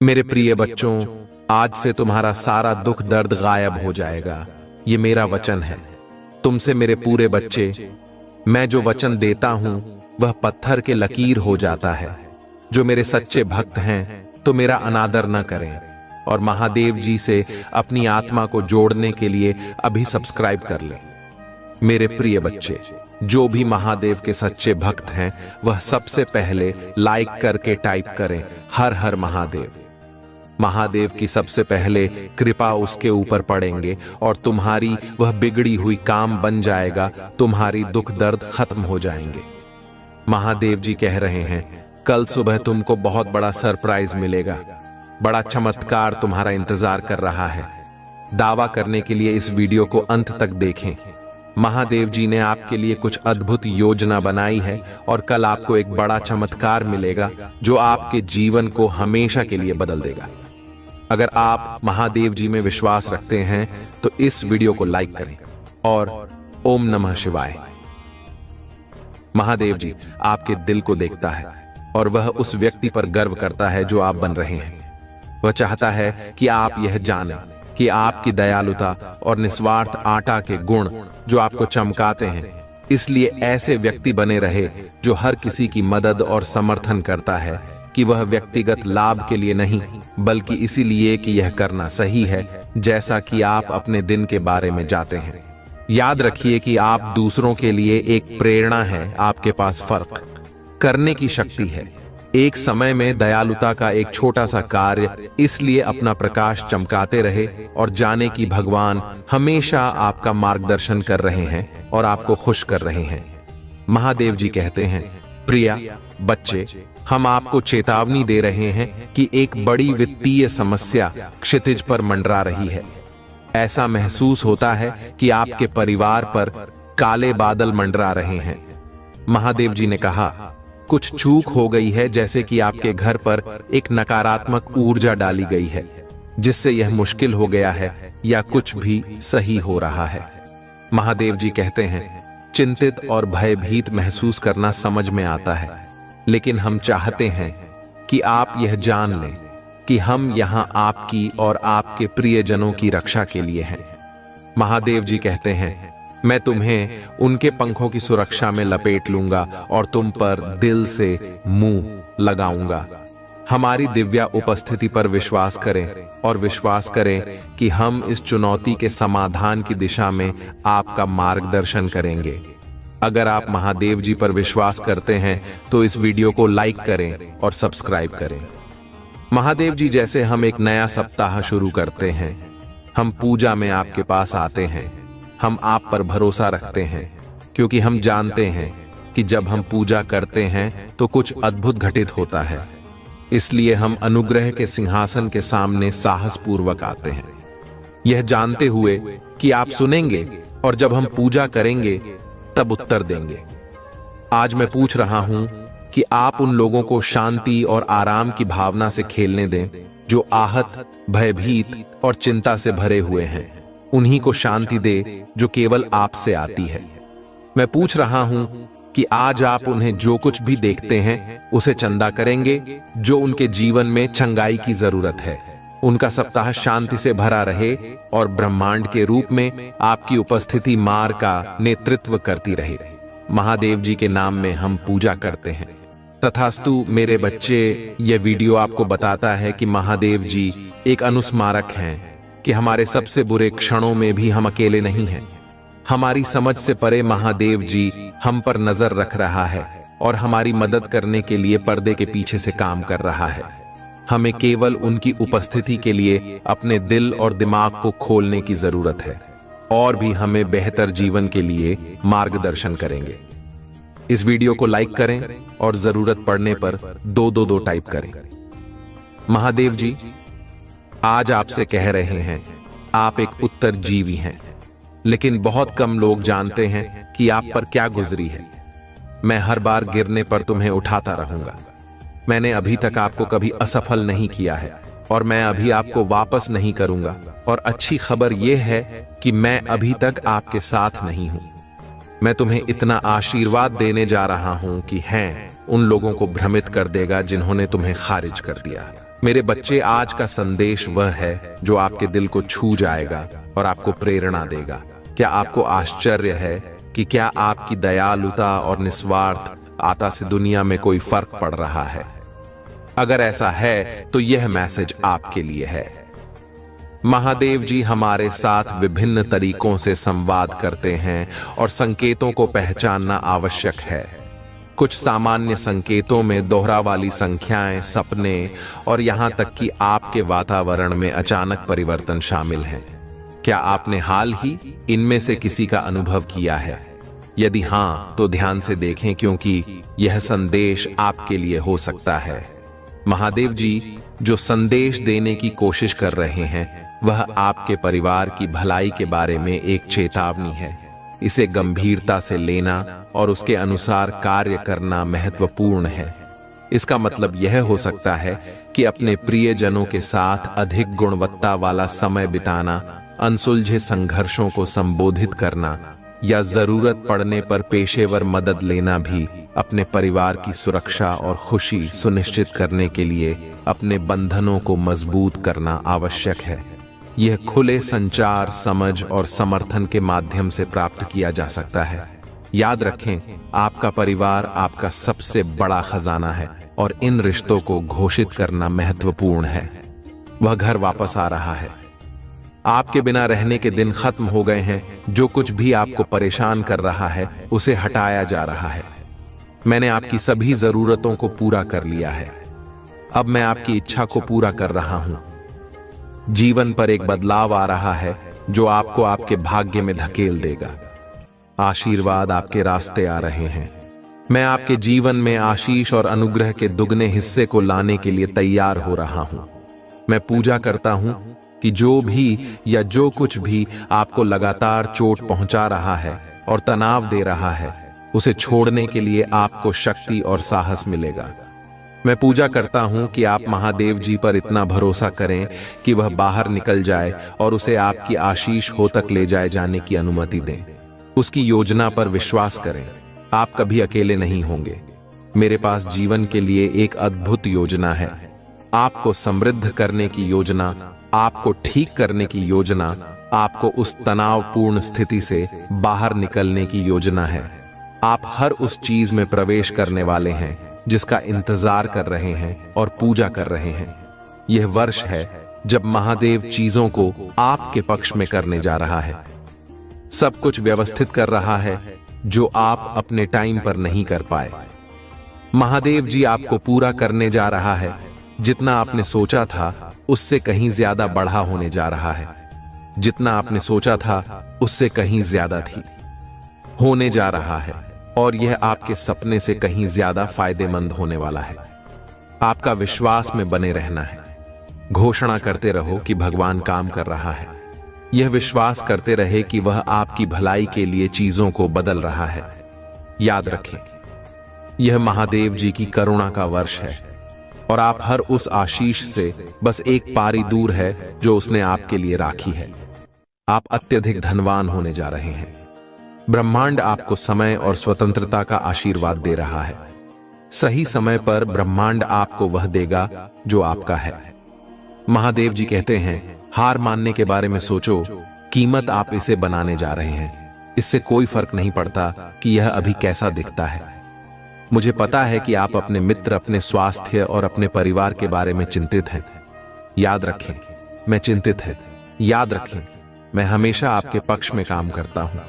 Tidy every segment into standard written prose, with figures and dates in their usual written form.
मेरे प्रिय बच्चों, आज से तुम्हारा सारा दुख दर्द गायब हो जाएगा। ये मेरा वचन है। तुमसे मेरे पूरे बच्चे, मैं जो वचन देता हूं वह पत्थर के लकीर हो जाता है। जो मेरे सच्चे भक्त हैं तो मेरा अनादर न करें और महादेव जी से अपनी आत्मा को जोड़ने के लिए अभी सब्सक्राइब कर लें। मेरे प्रिय बच्चे, जो भी महादेव के सच्चे भक्त हैं वह सबसे पहले लाइक करके टाइप करें हर हर महादेव। महादेव की सबसे पहले कृपा उसके ऊपर पड़ेंगे और तुम्हारी वह बिगड़ी हुई काम बन जाएगा। तुम्हारी दुख दर्द खत्म हो जाएंगे। महादेव जी कह रहे हैं, कल सुबह तुमको बहुत बड़ा सरप्राइज मिलेगा। बड़ा चमत्कार तुम्हारा इंतजार कर रहा है। दावा करने के लिए इस वीडियो को अंत तक देखें। महादेव जी ने आपके लिए कुछ अद्भुत योजना बनाई है और कल आपको एक बड़ा चमत्कार मिलेगा जो आपके जीवन को हमेशा के लिए बदल देगा। अगर आप महादेव जी में विश्वास रखते हैं तो इस वीडियो को लाइक करें और ओम नमः शिवाय। महादेव जी आपके दिल को देखता है और वह उस व्यक्ति पर गर्व करता है जो आप बन रहे हैं। वह चाहता है कि आप यह जानें कि आपकी दयालुता और निस्वार्थ आटा के गुण जो आपको चमकाते हैं। इसलिए ऐसे व्यक्ति बने रहे जो हर किसी की मदद और समर्थन करता है, कि वह व्यक्तिगत लाभ के लिए नहीं बल्कि इसीलिए कि यह करना सही है, जैसा कि आप अपने दिन के बारे में जाते हैं। याद रखिए कि आप दूसरों के लिए एक प्रेरणा है। आपके पास फर्क करने की शक्ति है। एक समय में दयालुता का एक छोटा सा कार्य इसलिए अपना प्रकाश चमकाते रहे और जाने कि भगवान हमेशा आपका मार्गदर्शन कर रहे हैं और आपको खुश कर रहे हैं। महादेव जी कहते हैं, प्रिया बच्चे, हम आपको चेतावनी दे रहे हैं कि एक बड़ी वित्तीय समस्या क्षितिज पर मंडरा रही है। ऐसा महसूस होता है कि आपके परिवार पर काले बादल मंडरा रहे हैं। महादेव जी ने कहा, कुछ चूक हो गई है, जैसे कि आपके घर पर एक नकारात्मक ऊर्जा डाली गई है जिससे यह मुश्किल हो गया है या कुछ भी सही हो रहा है। महादेव जी कहते हैं, चिंतित और भयभीत महसूस करना समझ में आता है, लेकिन हम चाहते हैं कि आप यह जान लें कि हम यहां आपकी और आपके प्रियजनों की रक्षा के लिए हैं। महादेव जी कहते हैं, मैं तुम्हें उनके पंखों की सुरक्षा में लपेट लूंगा और तुम पर दिल से मुंह लगाऊंगा। हमारी दिव्या उपस्थिति पर विश्वास करें और विश्वास करें कि हम इस चुनौती के समाधान की दिशा में आपका मार्गदर्शन करेंगे। अगर आप महादेव जी पर विश्वास करते हैं तो इस वीडियो को लाइक करें और सब्सक्राइब करें। महादेव जी जैसे हम एक नया सप्ताह शुरू करते हैं, हम पूजा में आपके पास आते हैं। हम आप पर भरोसा रखते हैं क्योंकि हम जानते हैं कि जब हम पूजा करते हैं तो कुछ अद्भुत घटित होता है। इसलिए हम अनुग्रह के सिंहासन के सामने साहसपूर्वक आते हैं, यह जानते हुए कि आप सुनेंगे और जब हम पूजा करेंगे तब उत्तर देंगे। आज मैं पूछ रहा हूं कि आप उन लोगों को शांति और आराम की भावना से खेलने दें जो आहत, भयभीत और चिंता से भरे हुए हैं। उन्हीं को शांति दे जो केवल आपसे आती है। मैं पूछ रहा हूं कि आज आप उन्हें जो कुछ भी देखते हैं उसे चंदा करेंगे जो उनके जीवन में चंगाई की जरूरत है। उनका सप्ताह शांति से भरा रहे और ब्रह्मांड के रूप में आपकी उपस्थिति मार्ग का नेतृत्व करती रहे। महादेव जी के नाम में हम पूजा करते हैं। तथास्तु मेरे बच्चे, यह वीडियो आपको बताता है कि महादेव जी एक अनुस्मारक हैं कि हमारे सबसे बुरे क्षणों में भी हम अकेले नहीं हैं। हमारी समझ से परे महादेव जी हम पर नजर रख रहा है और हमारी मदद करने के लिए पर्दे के पीछे से काम कर रहा है। हमें केवल उनकी उपस्थिति के लिए अपने दिल और दिमाग को खोलने की जरूरत है और भी हमें बेहतर जीवन के लिए मार्गदर्शन करेंगे। इस वीडियो को लाइक करें और जरूरत पड़ने पर 222 टाइप करें। महादेव जी आज आपसे कह रहे हैं, आप एक उत्तरजीवी हैं, लेकिन बहुत कम लोग जानते हैं कि आप पर क्या गुजरी है। मैं हर बार गिरने पर तुम्हें उठाता रहूंगा। मैंने अभी तक आपको कभी असफल नहीं किया है और मैं अभी आपको वापस नहीं करूंगा। और अच्छी खबर यह है कि मैं अभी तक आपके साथ नहीं हूं। मैं तुम्हें इतना आशीर्वाद देने जा रहा हूं कि हैं उन लोगों को भ्रमित कर देगा जिन्होंने तुम्हें खारिज कर दिया। मेरे बच्चे, आज का संदेश वह है जो आपके दिल को छू जाएगा और आपको प्रेरणा देगा। क्या आपको आश्चर्य है कि क्या आपकी दयालुता और निस्वार्थ आता से दुनिया में कोई फर्क पड़ रहा है? अगर ऐसा है तो यह मैसेज आपके लिए है। महादेव जी हमारे साथ विभिन्न तरीकों से संवाद करते हैं और संकेतों को पहचानना आवश्यक है। कुछ सामान्य संकेतों में दोहरा वाली संख्याएं, सपने और यहां तक कि आपके वातावरण में अचानक परिवर्तन शामिल हैं। क्या आपने हाल ही इनमें से किसी का अनुभव किया है? यदि हां, तो ध्यान से देखें, क्योंकि यह संदेश आपके लिए हो सकता है। महादेव जी जो संदेश देने की कोशिश कर रहे हैं वह आपके परिवार की भलाई के बारे में एक चेतावनी है। इसे गंभीरता से लेना और उसके अनुसार कार्य करना महत्वपूर्ण है। इसका मतलब यह हो सकता है कि अपने प्रियजनों के साथ अधिक गुणवत्ता वाला समय बिताना, अनसुलझे संघर्षों को संबोधित करना या जरूरत पड़ने पर पेशेवर मदद लेना भी अपने परिवार की सुरक्षा और खुशी सुनिश्चित करने के लिए अपने बंधनों को मजबूत करना आवश्यक है। यह खुले संचार, समझ और समर्थन के माध्यम से प्राप्त किया जा सकता है। याद रखें, आपका परिवार आपका सबसे बड़ा खजाना है और इन रिश्तों को घोषित करना महत्वपूर्ण है। वह घर वापस आ रहा है। आपके बिना रहने के दिन खत्म हो गए हैं। जो कुछ भी आपको परेशान कर रहा है उसे हटाया जा रहा है। मैंने आपकी सभी जरूरतों को पूरा कर लिया है। अब मैं आपकी इच्छा को पूरा कर रहा हूं। जीवन पर एक बदलाव आ रहा है जो आपको आपके भाग्य में धकेल देगा। आशीर्वाद आपके रास्ते आ रहे हैं। मैं आपके जीवन में आशीष और अनुग्रह के दुगने हिस्से को लाने के लिए तैयार हो रहा हूं। मैं पूजा करता हूं कि जो भी या जो कुछ भी आपको लगातार चोट पहुंचा रहा है और तनाव दे रहा है, उसे छोड़ने के लिए आपको शक्ति और साहस मिलेगा। मैं पूजा करता हूं कि आप महादेव जी पर इतना भरोसा करें कि वह बाहर निकल जाए और उसे आपकी आशीष हो तक ले जाए जाने की अनुमति दें। उसकी योजना पर विश्वास करें। आप कभी अकेले नहीं होंगे। मेरे पास जीवन के लिए एक अद्भुत योजना है। आपको समृद्ध करने की योजना, आपको ठीक करने की योजना, आपको उस तनावपूर्ण स्थिति से बाहर निकलने की योजना है। आप हर उस चीज में प्रवेश करने वाले हैं जिसका इंतजार कर रहे हैं और पूजा कर रहे हैं। यह वर्ष है जब महादेव चीजों को आपके पक्ष में करने जा रहा है। सब कुछ व्यवस्थित कर रहा है जो आप अपने टाइम पर नहीं कर पाए। महादेव जी आपको पूरा करने जा रहा है। जितना आपने सोचा था उससे कहीं ज्यादा बढ़ा होने जा रहा है। जितना आपने सोचा था उससे कहीं ज्यादा थी होने जा रहा है और यह आपके सपने से कहीं ज्यादा फायदेमंद होने वाला है। आपका विश्वास में बने रहना है। घोषणा करते रहो कि भगवान काम कर रहा है। यह विश्वास करते रहे कि वह आपकी भलाई के लिए चीजों को बदल रहा है। याद रखें, यह महादेव जी की करुणा का वर्ष है और आप हर उस आशीष से बस एक पारी दूर है जो उसने आपके लिए राखी है। आप अत्यधिक धनवान होने जा रहे हैं। ब्रह्मांड आपको समय और स्वतंत्रता का आशीर्वाद दे रहा है। सही समय पर ब्रह्मांड आपको वह देगा जो आपका है। महादेव जी कहते हैं, हार मानने के बारे में सोचो। कीमत आप इसे बनाने जा रहे हैं। इससे कोई फर्क नहीं पड़ता कि यह अभी कैसा दिखता है। मुझे पता है कि आप अपने मित्र, अपने स्वास्थ्य और अपने परिवार के बारे में चिंतित हैं। याद रखें, मैं चिंतित है। याद रखें, मैं हमेशा आपके पक्ष में काम करता हूं।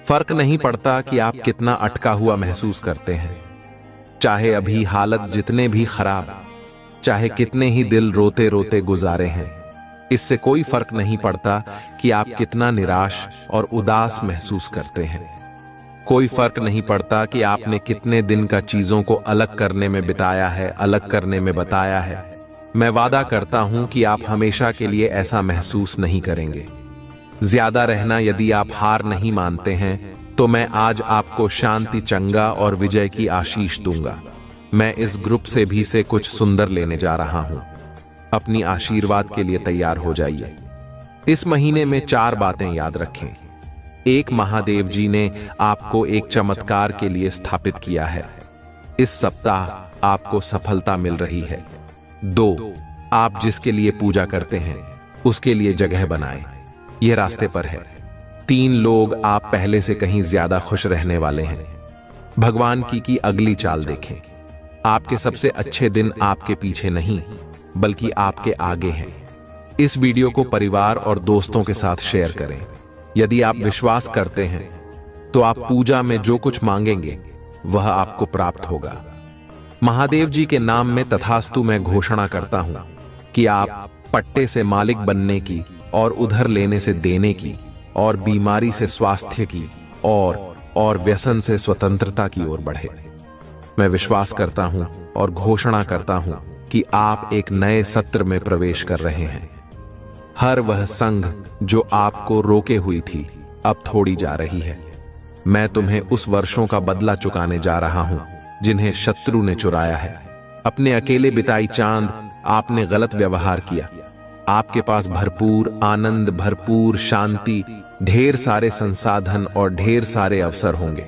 फर्क नहीं पड़ता कि आप कितना अटका हुआ महसूस करते हैं। चाहे अभी हालत जितने भी खराब, चाहे कितने ही दिल रोते रोते गुजारे हैं, इससे कोई फर्क नहीं पड़ता कि आप कितना निराश और उदास महसूस करते हैं। कोई फर्क नहीं पड़ता कि आपने कितने दिन का चीजों को अलग करने में बिताया है, अलग करने में बताया है। मैं वादा करता हूं कि आप हमेशा के लिए ऐसा महसूस नहीं करेंगे। ज्यादा रहना, यदि आप हार नहीं मानते हैं तो मैं आज आपको शांति, चंगा और विजय की आशीष दूंगा। मैं इस ग्रुप से भी से कुछ सुंदर लेने जा रहा हूं। अपनी आशीर्वाद के लिए तैयार हो जाइए। इस महीने में 4 बातें याद रखें। 1, महादेव जी ने आपको एक चमत्कार के लिए स्थापित किया है। इस सप्ताह आपको सफलता मिल रही है। 2, आप जिसके लिए पूजा करते हैं उसके लिए जगह बनाएं। यह रास्ते पर है। 3 लोग आप पहले से कहीं ज्यादा खुश रहने वाले हैं। भगवान की अगली चाल देखें। आपके सबसे अच्छे दिन आपके पीछे नहीं बल्कि आपके आगे हैं। इस वीडियो को परिवार और दोस्तों के साथ शेयर करें। यदि आप विश्वास करते हैं तो आप पूजा में जो कुछ मांगेंगे वह आपको प्राप्त होगा। महादेव जी के नाम में तथास्तु मैं घोषणा करता हूं कि आप पट्टे से मालिक बनने की और उधर लेने से देने की और बीमारी से स्वास्थ्य की और व्यसन से स्वतंत्रता की ओर बढ़े। मैं विश्वास करता हूं और घोषणा करता हूं कि आप एक नए सत्र में प्रवेश कर रहे हैं। हर वह संघ जो आपको रोके हुई थी अब थोड़ी जा रही है। मैं तुम्हें उस वर्षों का बदला चुकाने जा रहा हूं जिन्हें शत्रु ने चुराया है। अपने अकेले बिताई चांद आपने गलत व्यवहार किया। आपके पास भरपूर आनंद, भरपूर शांति, ढेर सारे संसाधन और ढेर सारे अवसर होंगे।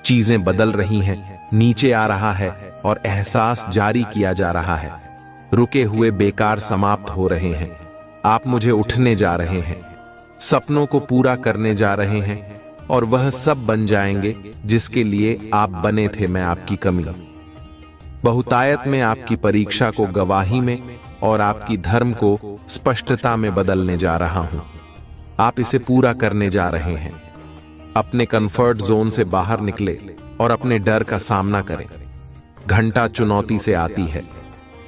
चीजें बदल रही हैं, नीचे आ रहा है और एहसास जारी किया जा रहा है। रुके हुए बेकार समाप्त हो रहे हैं। आप मुझे उठने जा रहे हैं, सपनों को पूरा करने जा रहे हैं और वह सब बन जाएंगे जिसके लिए आप बने थे। मैं आपकी कमी, बहुतायत में आपकी परीक्षा को गवाही में और आपकी धर्म को स्पष्टता में बदलने जा रहा हूं। आप इसे पूरा करने जा रहे हैं। अपने कंफर्ट जोन से बाहर निकले और अपने डर का सामना करें। घंटा चुनौती से आती है,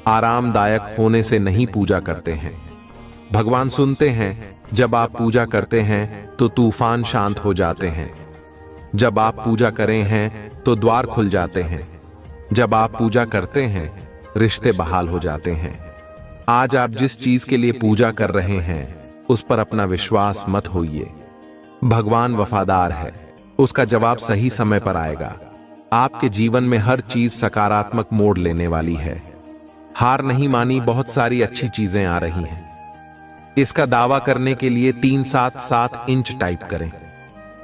आरामदायक होने से नहीं पूजा करते हैं। भगवान सुनते हैं। जब आप पूजा करते हैं तो तूफान शांत हो जाते हैं। जब आप पूजा करें हैं तो द्वार खुल जाते हैं। जब आप पूजा करते हैं रिश्ते बहाल हो जाते हैं। आज आप जिस चीज के लिए पूजा कर रहे हैं उस पर अपना विश्वास मत होइए। भगवान वफादार है, उसका जवाब सही समय पर आएगा। आपके जीवन में हर चीज सकारात्मक मोड़ लेने वाली है। हार नहीं मानी, बहुत सारी अच्छी चीजें आ रही हैं। इसका दावा करने के लिए 377 इंच टाइप करें।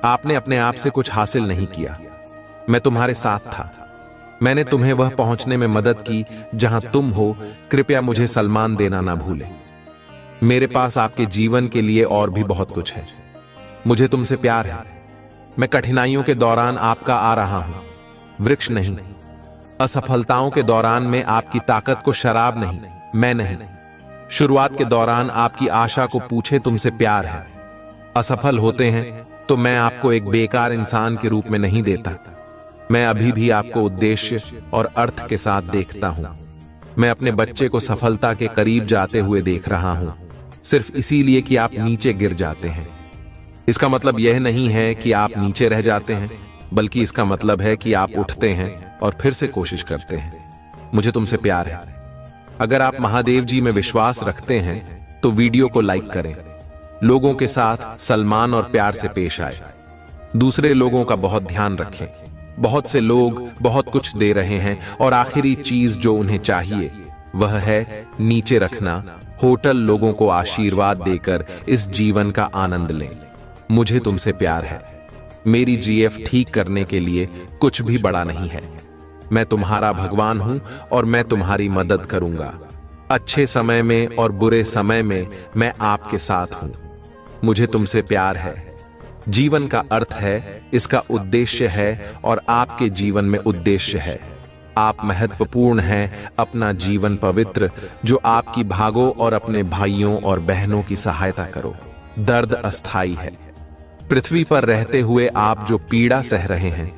आपने अपने आप से कुछ हासिल नहीं किया, मैं तुम्हारे साथ था। मैंने तुम्हें वह पहुंचने में मदद की जहां तुम हो। कृपया मुझे सम्मान देना ना भूलें। मेरे पास आपके जीवन के लिए और भी बहुत कुछ है। मुझे तुमसे प्यार है। मैं कठिनाइयों के दौरान आपका आ रहा हूं, वृक्ष नहीं। असफलताओं के दौरान में आपकी ताकत को शराब नहीं, मैं नहीं। शुरुआत के दौरान आपकी आशा को पूछे तुमसे प्यार है। असफल होते हैं तो मैं आपको एक बेकार इंसान के रूप में नहीं देता। मैं अभी भी आपको उद्देश्य और अर्थ के साथ देखता हूं। मैं अपने बच्चे को सफलता के करीब जाते हुए देख रहा हूं, सिर्फ इसीलिए कि आप नीचे गिर जाते हैं। इसका मतलब यह नहीं है कि आप नीचे रह जाते हैं, बल्कि इसका मतलब है कि आप उठते हैं और फिर से कोशिश करते हैं। मुझे तुमसे प्यार है। अगर आप महादेव जी में विश्वास रखते हैं तो वीडियो को लाइक करें। लोगों के साथ सम्मान और प्यार से पेश आए। दूसरे लोगों का बहुत ध्यान रखें। बहुत से लोग बहुत कुछ दे रहे हैं और आखिरी चीज जो उन्हें चाहिए वह है नीचे रखना। होटल लोगों को आशीर्वाद देकर इस जीवन का आनंद लें। मुझे तुमसे प्यार है। मेरी जीएफ ठीक करने के लिए कुछ भी बड़ा नहीं है। मैं तुम्हारा भगवान हूं और मैं तुम्हारी मदद करूंगा। अच्छे समय में और बुरे समय में मैं आपके साथ हूं। मुझे तुमसे प्यार है। जीवन का अर्थ है, इसका उद्देश्य है और आपके जीवन में उद्देश्य है। आप महत्वपूर्ण हैं। अपना जीवन पवित्र जो आपकी भागो और अपने भाइयों और बहनों की सहायता करो। दर्द अस्थाई है। पृथ्वी पर रहते हुए आप जो पीड़ा सह रहे हैं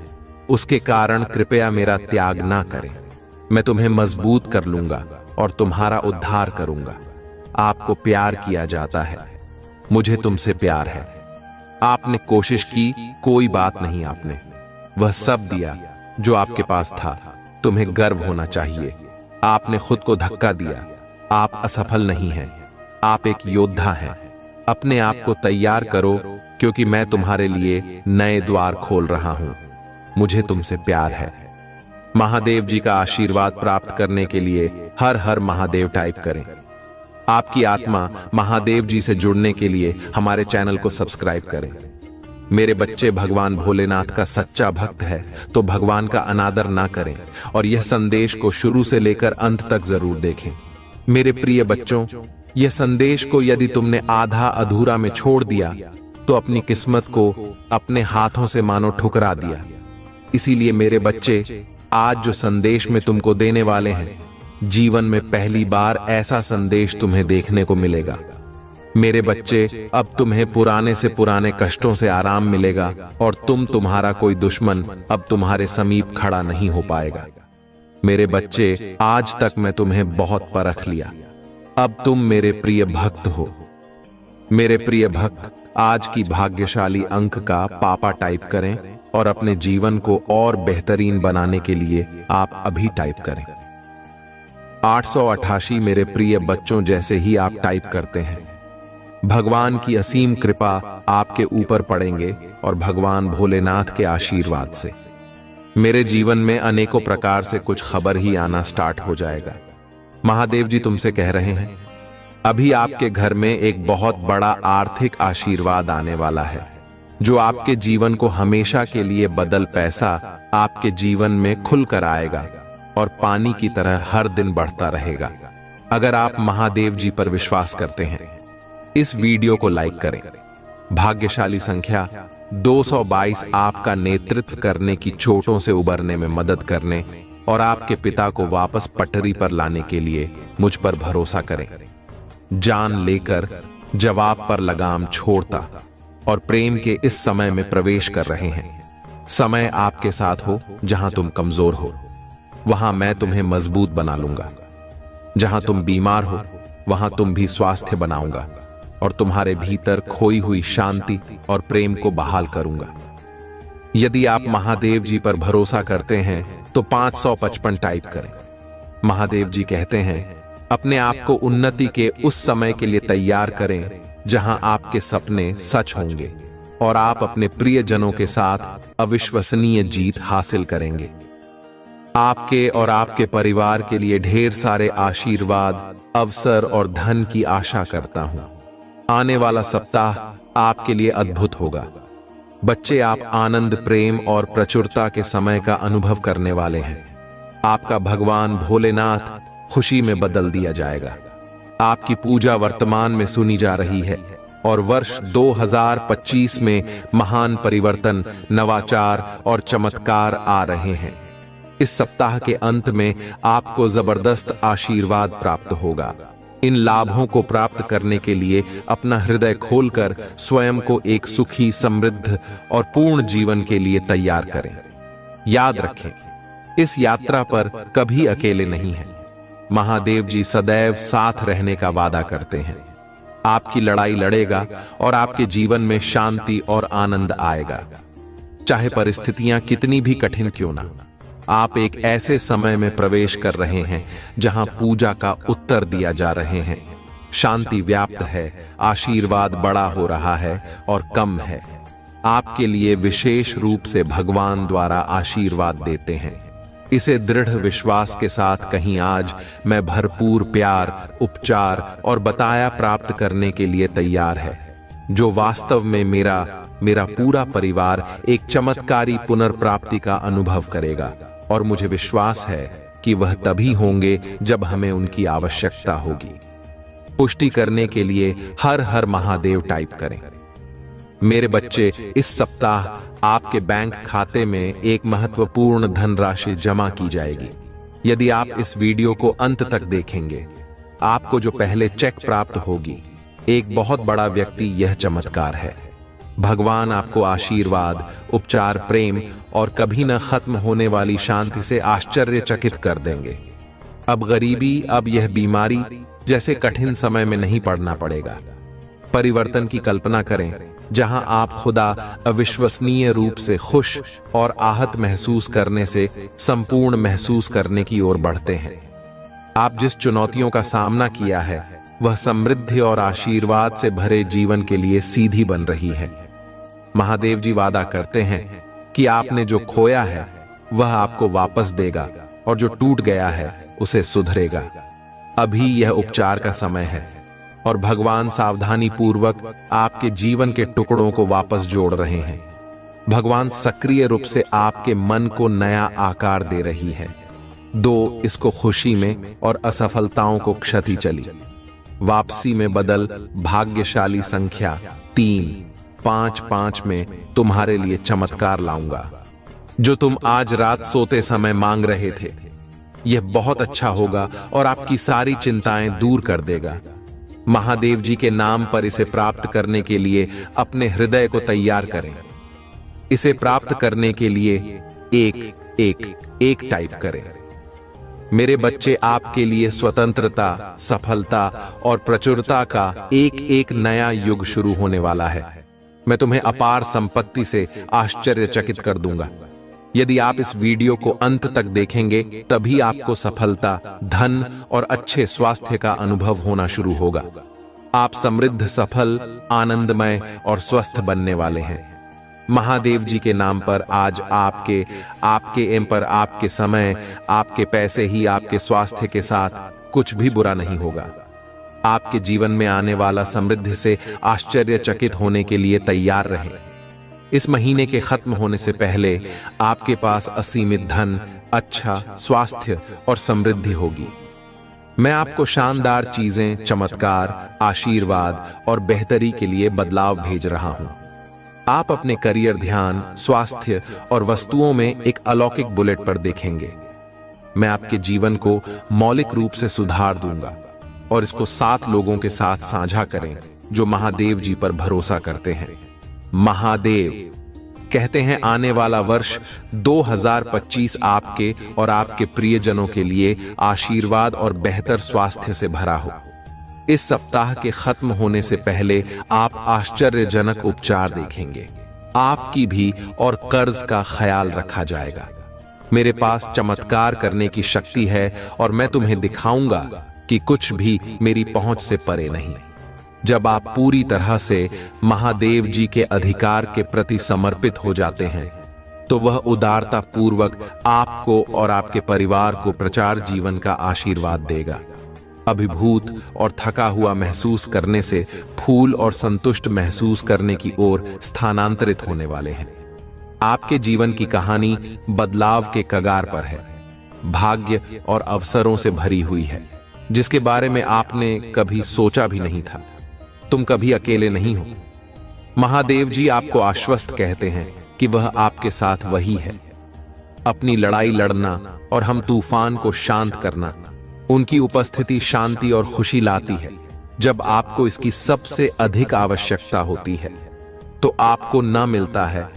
उसके कारण कृपया मेरा त्याग ना करें। मैं तुम्हें मजबूत कर लूंगा और तुम्हारा उद्धार करूंगा। आपको प्यार किया जाता है। मुझे तुमसे प्यार है। आपने कोशिश की, कोई बात नहीं। आपने वह सब दिया जो आपके पास था। तुम्हें गर्व होना चाहिए। आपने खुद को धक्का दिया। आप असफल नहीं हैं। आप एक योद्धा हैं। अपने आप को तैयार करो क्योंकि मैं तुम्हारे लिए नए द्वार खोल रहा हूं। मुझे तुमसे प्यार है। महादेव जी का आशीर्वाद प्राप्त करने के लिए हर हर महादेव टाइप करें। आपकी आत्मा महादेव जी से जुड़ने के लिए हमारे चैनल को सब्सक्राइब करें। मेरे बच्चे भगवान भोलेनाथ का सच्चा भक्त है तो भगवान का अनादर ना करें और यह संदेश को शुरू से लेकर अंत तक जरूर देखें। मेरे प्रिय बच्चों, यह संदेश को यदि तुमने आधा अधूरा में छोड़ दिया तो अपनी किस्मत को अपने हाथों से मानो ठुकरा दिया। इसीलिए मेरे बच्चे, आज जो संदेश में तुमको देने वाले हैं, जीवन में पहली बार ऐसा संदेश तुम्हें देखने को मिलेगा। मेरे बच्चे, अब तुम्हें पुराने से पुराने कष्टों से आराम मिलेगा और तुम्हारा कोई दुश्मन अब तुम्हारे समीप खड़ा नहीं हो पाएगा। मेरे बच्चे, आज तक मैं तुम्हें बहुत परख लिया, अब तुम मेरे प्रिय भक्त हो। मेरे प्रिय भक्त, आज की भाग्यशाली अंक का पापा टाइप करें और अपने जीवन को और बेहतरीन बनाने के लिए आप अभी टाइप करें। 888 मेरे प्रिय बच्चों, जैसे ही आप टाइप करते हैं, भगवान की असीम कृपा आपके ऊपर पड़ेंगे और भगवान भोलेनाथ के आशीर्वाद से मेरे जीवन में अनेकों प्रकार से कुछ खबर ही आना स्टार्ट हो जाएगा। महादेव जी तुमसे कह रहे हैं, अभी आपके घर में एक बहुत बड़ा आर्थिक आशीर्वाद आने वाला है, जो आपके जीवन को हमेशा के लिए बदल पैसा आपके जीवन में खुलकर आएगा और पानी की तरह हर दिन बढ़ता रहेगा। अगर आप महादेव जी पर विश्वास करते हैं, इस वीडियो को लाइक करें। भाग्यशाली संख्या 222 आपका नेतृत्व करने की चोटों से उबरने में मदद करने और आपके पिता को वापस पटरी पर लाने के लिए मुझ पर भरोसा करें। जान लेकर जवाब पर लगाम छोड़ता और प्रेम के इस समय में प्रवेश कर रहे हैं। समय आपके साथ हो, जहां तुम कमजोर हो वहां मैं तुम्हें मजबूत बना लूंगा। जहां तुम बीमार हो वहां तुम भी स्वास्थ्य बनाऊंगा और तुम्हारे भीतर खोई हुई शांति और प्रेम को बहाल करूंगा। यदि आप महादेव जी पर भरोसा करते हैं तो 555 टाइप करें। महादेव जी कहते हैं, अपने आप को उन्नति के उस समय के लिए तैयार करें जहां आपके सपने सच होंगे और आप अपने प्रियजनों के साथ अविश्वसनीय जीत हासिल करेंगे। आपके और आपके परिवार के लिए ढेर सारे आशीर्वाद, अवसर और धन की आशा करता हूं। आने वाला सप्ताह आपके लिए अद्भुत होगा। बच्चे, आप आनंद, प्रेम और प्रचुरता के समय का अनुभव करने वाले हैं। आपका भगवान भोलेनाथ खुशी में बदल दिया जाएगा। आपकी पूजा वर्तमान में सुनी जा रही है और वर्ष 2025 में महान परिवर्तन, नवाचार और चमत्कार आ रहे हैं। इस सप्ताह के अंत में आपको जबरदस्त आशीर्वाद प्राप्त होगा। इन लाभों को प्राप्त करने के लिए अपना हृदय खोलकर स्वयं को एक सुखी, समृद्ध और पूर्ण जीवन के लिए तैयार करें। याद रखें, इस यात्रा पर कभी अकेले नहीं हैं। महादेव जी सदैव साथ रहने का वादा करते हैं। आपकी लड़ाई लड़ेगा और आपके जीवन में शांति और आनंद आएगा। चाहे परिस्थितियां कितनी भी कठिन क्यों ना, आप एक ऐसे समय में प्रवेश कर रहे हैं जहां पूजा का उत्तर दिया जा रहे हैं। शांति व्याप्त है, आशीर्वाद बड़ा हो रहा है और कम है। आपके लिए विशेष रूप से भगवान द्वारा आशीर्वाद देते हैं। इसे दृढ़ विश्वास के साथ कहीं, आज मैं भरपूर प्यार, उपचार और बताया प्राप्त करने के लिए तैयार है, जो वास्तव में मेरा पूरा परिवार एक चमत्कारी पुनर्प्राप्ति का अनुभव करेगा और मुझे विश्वास है कि वह तभी होंगे जब हमें उनकी आवश्यकता होगी। पुष्टि करने के लिए हर हर महादेव टाइप करें। मेरे बच्चे, इस सप्ताह आपके बैंक खाते में एक महत्वपूर्ण धनराशि जमा की जाएगी। यदि आप इस वीडियो को अंत तक देखेंगे, आपको जो पहले चेक प्राप्त होगी, एक बहुत बड़ा व्यक्ति यह चमत्कार है। भगवान आपको आशीर्वाद, उपचार, प्रेम और कभी न खत्म होने वाली शांति से आश्चर्यचकित कर देंगे। अब गरीबी, अब यह बीमारी जैसे कठिन समय में नहीं पड़ना पड़ेगा। परिवर्तन की कल्पना करें जहां आप खुदा अविश्वसनीय रूप से खुश और आहत महसूस करने से संपूर्ण महसूस करने की ओर बढ़ते हैं। आप जिस चुनौतियों का सामना किया है, वह समृद्धि और आशीर्वाद से भरे जीवन के लिए सीधी बन रही है। महादेव जी वादा करते हैं कि आपने जो खोया है वह आपको वापस देगा और जो टूट गया है उसे सुधरेगा। अभी यह उपचार का समय है और भगवान सावधानी पूर्वक आपके जीवन के टुकड़ों को वापस जोड़ रहे हैं। भगवान सक्रिय रूप से आपके मन को नया आकार दे रही है। 2 इसको खुशी में और असफलताओं को क्षति चली। वापसी में बदल भाग्यशाली संख्या 3 5 5 में तुम्हारे लिए चमत्कार लाऊंगा जो तुम आज रात सोते समय मांग रहे थे। यह बहुत अच्छा होगा और आपकी सारी चिंताएं दूर कर देगा। महादेव जी के नाम पर इसे प्राप्त करने के लिए अपने हृदय को तैयार करें। इसे प्राप्त करने के लिए 1 टाइप करें। मेरे बच्चे, आपके लिए स्वतंत्रता, सफलता और प्रचुरता का एक नया युग शुरू होने वाला है। मैं तुम्हें अपार संपत्ति से आश्चर्यचकित कर दूंगा। यदि आप इस वीडियो को अंत तक देखेंगे तभी आपको सफलता, धन और अच्छे स्वास्थ्य का अनुभव होना शुरू होगा। आप समृद्ध, सफल, आनंदमय और स्वस्थ बनने वाले हैं। महादेव जी के नाम पर आज आपके एम पर आपके समय, आपके पैसे ही आपके स्वास्थ्य के साथ कुछ भी बुरा नहीं होगा। आपके जीवन में आने वाला समृद्धि से आश्चर्यचकित होने के लिए तैयार रहें। इस महीने के खत्म होने से पहले आपके पास असीमित धन, अच्छा स्वास्थ्य और समृद्धि होगी। मैं आपको शानदार चीजें, चमत्कार, आशीर्वाद और बेहतरी के लिए बदलाव भेज रहा हूं। आप अपने करियर, ध्यान, स्वास्थ्य और वस्तुओं में एक अलौकिक बुलेट पर देखेंगे। मैं आपके जीवन को मौलिक रूप से सुधार दूंगा और इसको 7 लोगों के साथ साझा करें जो महादेव जी पर भरोसा करते हैं। महादेव कहते हैं आने वाला वर्ष 2025 आपके और आपके प्रियजनों के लिए आशीर्वाद और बेहतर स्वास्थ्य से भरा हो। इस सप्ताह के खत्म होने से पहले आप आश्चर्यजनक उपचार देखेंगे। आपकी भी और कर्ज का ख्याल रखा जाएगा। मेरे पास चमत्कार करने की शक्ति है और मैं तुम्हें दिखाऊंगा कि कुछ भी मेरी पहुंच से परे नहीं। जब आप पूरी तरह से महादेव जी के अधिकार के प्रति समर्पित हो जाते हैं तो वह उदारता पूर्वक आपको और आपके परिवार को प्रचार जीवन का आशीर्वाद देगा। अभिभूत और थका हुआ महसूस करने से फूल और संतुष्ट महसूस करने की ओर स्थानांतरित होने वाले हैं। आपके जीवन की कहानी बदलाव के कगार पर है, भाग्य और अवसरों से भरी हुई है जिसके बारे में आपने कभी सोचा भी नहीं था। तुम कभी अकेले नहीं हो। महादेव जी आपको आश्वस्त कहते हैं कि वह आपके साथ वही है। अपनी लड़ाई लड़ना और हम तूफान को शांत करना, उनकी उपस्थिति शांति और खुशी लाती है। जब आपको इसकी सबसे अधिक आवश्यकता होती है तो आपको न मिलता है।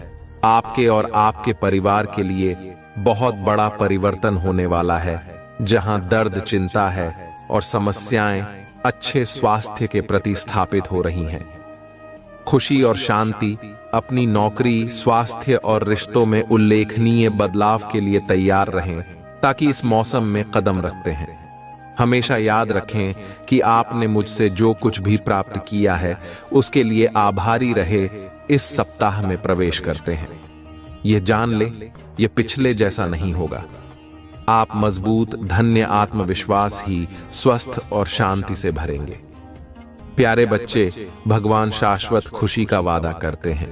आपके और आपके परिवार के लिए बहुत बड़ा परिवर्तन होने वाला है। जहां दर्द, चिंता है और समस्याएं अच्छे स्वास्थ्य के प्रति स्थापित हो रही हैं। खुशी और शांति, अपनी नौकरी, स्वास्थ्य और रिश्तों में उल्लेखनीय बदलाव के लिए तैयार रहें ताकि इस मौसम में कदम रखते हैं। हमेशा याद रखें कि आपने मुझसे जो कुछ भी प्राप्त किया है उसके लिए आभारी रहे। इस सप्ताह में प्रवेश करते हैं। यह जान ले, यह पिछले जैसा नहीं होगा। आप मजबूत, धन्य आत्मविश्वास ही स्वस्थ और शांति से भरेंगे। प्यारे बच्चे, भगवान शाश्वत खुशी का वादा करते हैं।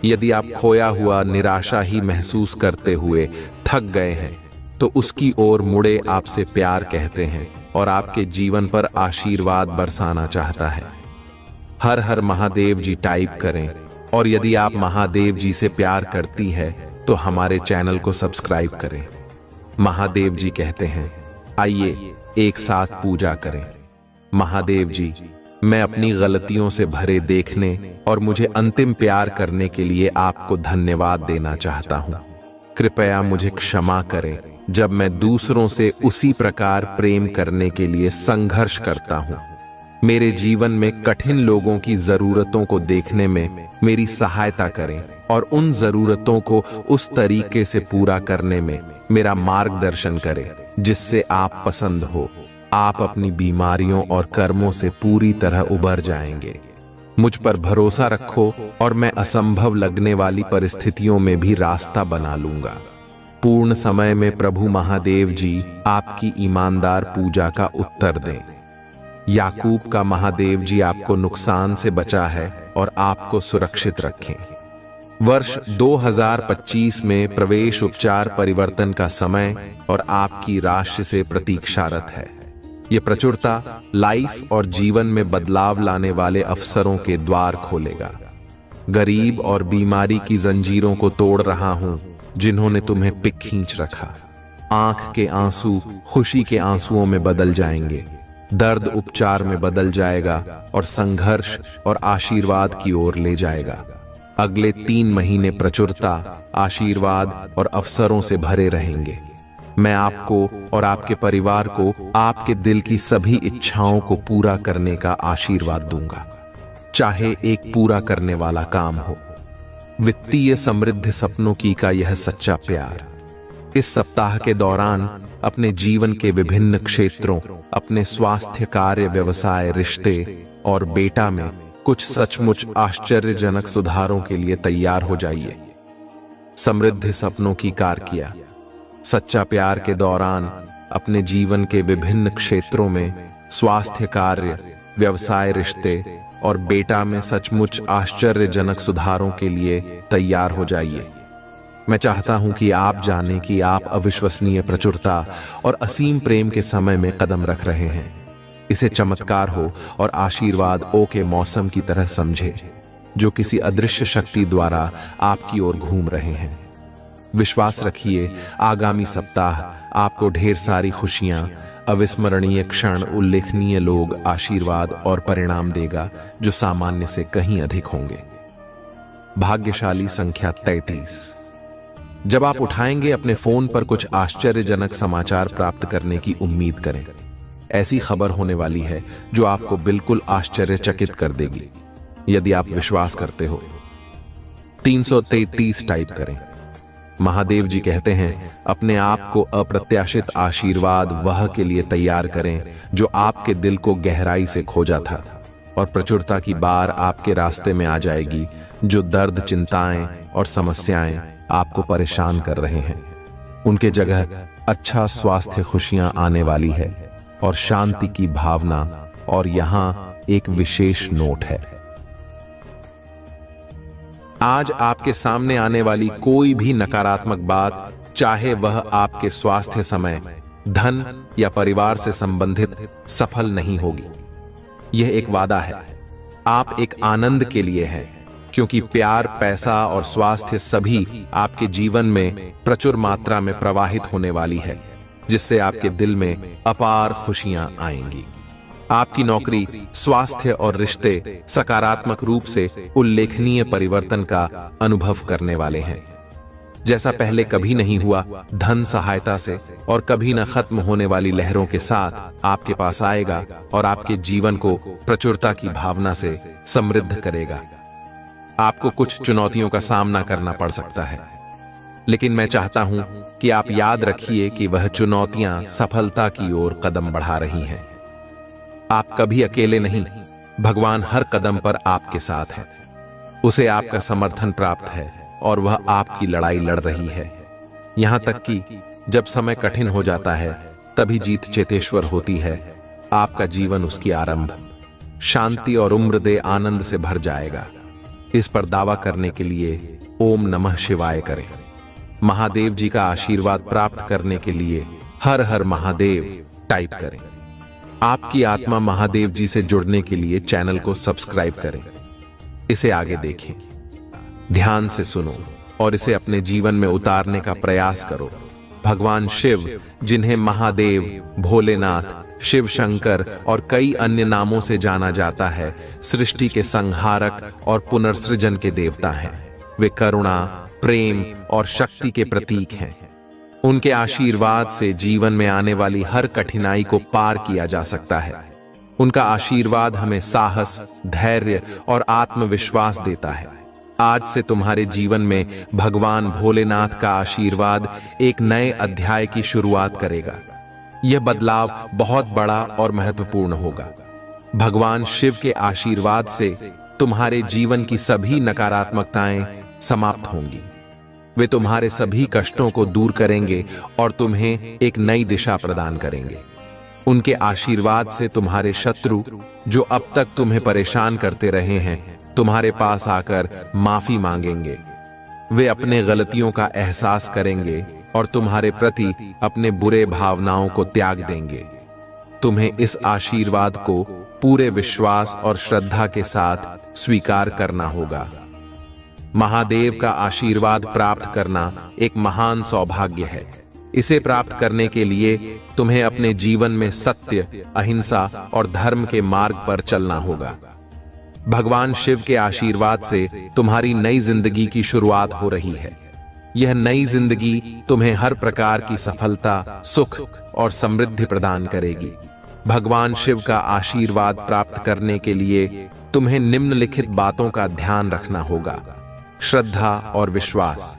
यदि आप खोया हुआ, निराशा ही महसूस करते हुए थक गए हैं तो उसकी ओर मुड़े आपसे प्यार कहते हैं और आपके जीवन पर आशीर्वाद बरसाना चाहता है। हर हर महादेव जी टाइप करें और यदि आप महादेव जी से प्यार करती है तो हमारे चैनल को सब्सक्राइब करें। महादेव जी कहते हैं, आइए एक साथ पूजा करें। महादेव जी, मैं अपनी गलतियों से भरे देखने और मुझे अंतिम प्यार करने के लिए आपको धन्यवाद देना चाहता हूं। कृपया मुझे क्षमा करें जब मैं दूसरों से उसी प्रकार प्रेम करने के लिए संघर्ष करता हूं। मेरे जीवन में कठिन लोगों की जरूरतों को देखने में मेरी सहायता करें और उन जरूरतों को उस तरीके से पूरा करने में मेरा मार्गदर्शन करें जिससे आप पसंद हो। आप अपनी बीमारियों और कर्मों से पूरी तरह उबर जाएंगे। मुझ पर भरोसा रखो और मैं असंभव लगने वाली परिस्थितियों में भी रास्ता बना लूंगा। पूर्ण समय में प्रभु महादेव जी आपकी ईमानदार पूजा का उत्तर दें। याकूब का महादेव जी आपको नुकसान से बचा है और आपको सुरक्षित रखें। वर्ष 2025 में प्रवेश उपचार परिवर्तन का समय और आपकी राशि से प्रतीक्षारत है। यह प्रचुरता लाइफ और जीवन में बदलाव लाने वाले अवसरों के द्वार खोलेगा। गरीब और बीमारी की जंजीरों को तोड़ रहा हूं जिन्होंने तुम्हें पिक खींच रखा। आंख के आंसू खुशी के आंसुओं में बदल जाएंगे, दर्द उपचार में बदल जाएगा और संघर्ष और आशीर्वाद की ओर ले जाएगा। अगले 3 महीने प्रचुरता, आशीर्वाद और अवसरों से भरे रहेंगे। मैं आपको और आपके परिवार को आपके दिल की सभी इच्छाओं को पूरा करने का आशीर्वाद दूंगा, चाहे एक पूरा करने वाला काम हो। वित्तीय समृद्धि सपनों की का यह सच्चा प्यार। इस सप्ताह के दौरान अपने जीवन के विभिन्न क्षेत्रों, अपने स्वास्थ्य, कार्य, व्यवसाय, रिश्ते और बेटा में कुछ सचमुच आश्चर्यजनक सुधारों के लिए तैयार हो जाइए। समृद्धि सपनों की कार किया। सच्चा प्यार के दौरान अपने जीवन के विभिन्न क्षेत्रों में स्वास्थ्य, कार्य, व्यवसाय, रिश्ते और बेटा में सचमुच आश्चर्यजनक सुधारों के लिए तैयार हो जाइए। मैं चाहता हूं कि आप जानें कि आप अविश्वसनीय प्रचुरता और असीम प्रेम के समय में कदम रख रहे हैं। इसे चमत्कार हो और आशीर्वाद ओ के मौसम की तरह समझे, जो किसी अदृश्य शक्ति द्वारा आपकी ओर घूम रहे हैं। विश्वास रखिए, आगामी सप्ताह आपको ढेर सारी खुशियां, अविस्मरणीय क्षण, उल्लेखनीय लोग, आशीर्वाद और परिणाम देगा जो सामान्य से कहीं अधिक होंगे। भाग्यशाली संख्या 33। जब आप उठाएंगे अपने फोन पर कुछ आश्चर्यजनक समाचार प्राप्त करने की उम्मीद करें। ऐसी खबर होने वाली है जो आपको बिल्कुल आश्चर्यचकित कर देगी। यदि आप विश्वास करते हो 333 टाइप करें। महादेव जी कहते हैं, अपने आप को अप्रत्याशित आशीर्वाद वह के लिए तैयार करें जो आपके दिल को गहराई से खोजा था, और प्रचुरता की बार आपके रास्ते में आ जाएगी। जो दर्द, चिंताएं और समस्याएं आपको परेशान कर रहे हैं, उनके जगह अच्छा स्वास्थ्य, खुशियां आने वाली है और शांति की भावना। और यहां एक विशेष नोट है, आज आपके सामने आने वाली कोई भी नकारात्मक बात, चाहे वह आपके स्वास्थ्य, समय, धन या परिवार से संबंधित, सफल नहीं होगी। यह एक वादा है। आप एक आनंद के लिए हैं, क्योंकि प्यार, पैसा और स्वास्थ्य सभी आपके जीवन में प्रचुर मात्रा में प्रवाहित होने वाली है, जिससे आपके दिल में अपार खुशियां आएंगी। आपकी नौकरी, स्वास्थ्य और रिश्ते सकारात्मक रूप से उल्लेखनीय परिवर्तन का अनुभव करने वाले हैं, जैसा पहले कभी नहीं हुआ। धन सहायता से और कभी न खत्म होने वाली लहरों के साथ आपके पास आएगा और आपके जीवन को प्रचुरता की भावना से समृद्ध करेगा। आपको कुछ चुनौतियों का सामना करना पड़ सकता है, लेकिन मैं चाहता हूं कि आप याद रखिए कि वह चुनौतियां सफलता की ओर कदम बढ़ा रही हैं। आप कभी अकेले नहीं, भगवान हर कदम पर आपके साथ है। उसे आपका समर्थन प्राप्त है और वह आपकी लड़ाई लड़ रही है। यहां तक कि जब समय कठिन हो जाता है, तभी जीत चेतेश्वर होती है। आपका जीवन उसकी आरंभ, शांति और उम्र दे आनंद से भर जाएगा। इस पर दावा करने के लिए ओम नमः शिवाय करें। महादेव जी का आशीर्वाद प्राप्त करने के लिए हर हर महादेव टाइप करें। आपकी आत्मा महादेव जी से जुड़ने के लिए चैनल को सब्सक्राइब करें। इसे आगे देखें, ध्यान से सुनो और इसे अपने जीवन में उतारने का प्रयास करो। भगवान शिव, जिन्हें महादेव, भोलेनाथ, शिव शंकर और कई अन्य नामों से जाना जाता है, सृष्टि के संहारक और पुनर्सृजन के देवता हैं। वे करुणा, प्रेम और शक्ति के प्रतीक हैं। उनके आशीर्वाद से जीवन में आने वाली हर कठिनाई को पार किया जा सकता है। उनका आशीर्वाद हमें साहस, धैर्य और आत्मविश्वास देता है। आज से तुम्हारे जीवन में भगवान भोलेनाथ का आशीर्वाद एक नए अध्याय की शुरुआत करेगा। यह बदलाव बहुत बड़ा और महत्वपूर्ण होगा। भगवान शिव के आशीर्वाद से तुम्हारे जीवन की सभी नकारात्मकताएं समाप्त होंगी। वे तुम्हारे सभी कष्टों को दूर करेंगे और तुम्हें एक नई दिशा प्रदान करेंगे। उनके आशीर्वाद से तुम्हारे शत्रु, जो अब तक तुम्हें परेशान करते रहे हैं, तुम्हारे पास आकर माफी मांगेंगे वे अपने गलतियों का एहसास करेंगे और तुम्हारे प्रति अपने बुरे भावनाओं को त्याग देंगे। तुम्हें इस आशीर्वाद को पूरे विश्वास और श्रद्धा के साथ स्वीकार करना होगा। महादेव का आशीर्वाद प्राप्त करना एक महान सौभाग्य है। इसे प्राप्त करने के लिए तुम्हें अपने जीवन में सत्य, अहिंसा और धर्म के मार्ग पर चलना होगा। भगवान शिव के आशीर्वाद से तुम्हारी नई जिंदगी की शुरुआत हो रही है। यह नई जिंदगी तुम्हें हर प्रकार की सफलता, सुख और समृद्धि प्रदान करेगी। भगवान शिव का आशीर्वाद प्राप्त करने के लिए तुम्हें निम्नलिखित बातों का ध्यान रखना होगा। श्रद्धा और विश्वास।